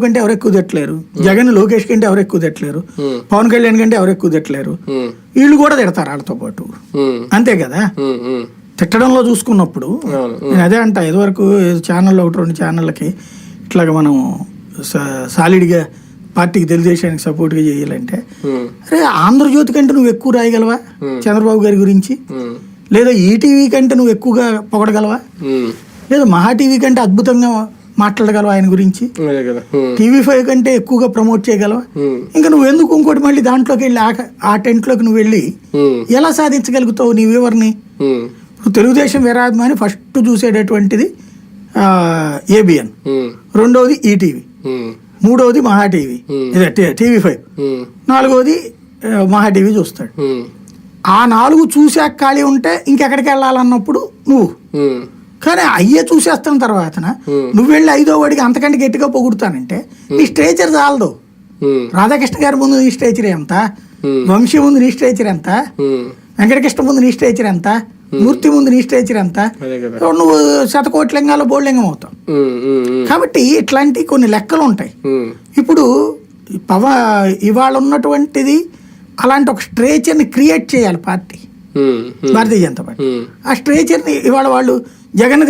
కంటే ఎవరు ఎక్కువ తిట్టలేరు, జగన్ లోకేష్ కంటే ఎవరు ఎక్కువ తిట్టలేరు, పవన్ కళ్యాణ్ కంటే ఎవరు ఎక్కువ తిట్టలేరు, వీళ్ళు కూడా తిడతారు వాళ్ళతో పాటు. అంతే కదా, తిట్టడంలో చూసుకున్నప్పుడు నేను అదే అంటా. ఇదివరకు ఛానల్లో 1-2 ఛానళ్ళకి ఇట్లాగ మనం సాలిడ్గా పార్టీకి తెలుగుదేశానికి సపోర్ట్గా చేయాలంటే, అరే ఆంధ్రజ్యోతి కంటే నువ్వు ఎక్కువ రాయగలవా చంద్రబాబు గారి గురించి, లేదా ఈటీవీ కంటే నువ్వు ఎక్కువగా పొగడగలవా, లేదా మహా టీవీ కంటే అద్భుతంగా మాట్లాడగలవా ఆయన గురించి, TV5 కంటే ఎక్కువగా ప్రమోట్ చేయగలవా, ఇంకా నువ్వు ఎందుకు ఇంకోటి మళ్ళీ దాంట్లోకి వెళ్ళి ఆ టెంట్లోకి నువ్వు వెళ్ళి ఎలా సాధించగలుగుతావు నీ వివరని? తెలుగుదేశం విరాధమని ఫస్ట్ చూసేటటువంటిది ABN, రెండవది ఈటీవీ, మూడవది మహా టీవీ, TV5, నాలుగవది మహా టీవీ చూస్తాడు. ఆ 4 చూసాక ఖాళీ ఉంటే ఇంకెక్కడికి వెళ్ళాలన్నప్పుడు నువ్వు, కానీ అయ్యే చూసేస్తున్న తర్వాత నువ్వు వెళ్ళి 5వ వాడికి అంతకంటే గట్టిగా పొగుడుతానంటే నీ స్ట్రేచర్ చాలదు. రాధాకృష్ణ గారి ముందు నీ స్ట్రేచర్ ఎంత, వంశీ ముందు నీ స్ట్రేచర్ ఎంత, వెంకటకృష్ణ ముందు నీ స్ట్రేచర్ ఎంత, మూర్తి ముందు నీ స్ట్రేచర్ ఎంత, నువ్వు శతకోట్లింగాలు బోళ్ళింగం అవుతావు. కాబట్టి ఇట్లాంటి కొన్ని లెక్కలు ఉంటాయి. ఇప్పుడు ఇవాళ ఉన్నటువంటిది అలాంటి ఒక స్ట్రేచర్ని క్రియేట్ చేయాలి పార్టీ, భారతీయ జనతా పార్టీ. ఆ స్ట్రేచర్ని ఇవాళ వాళ్ళు జగన్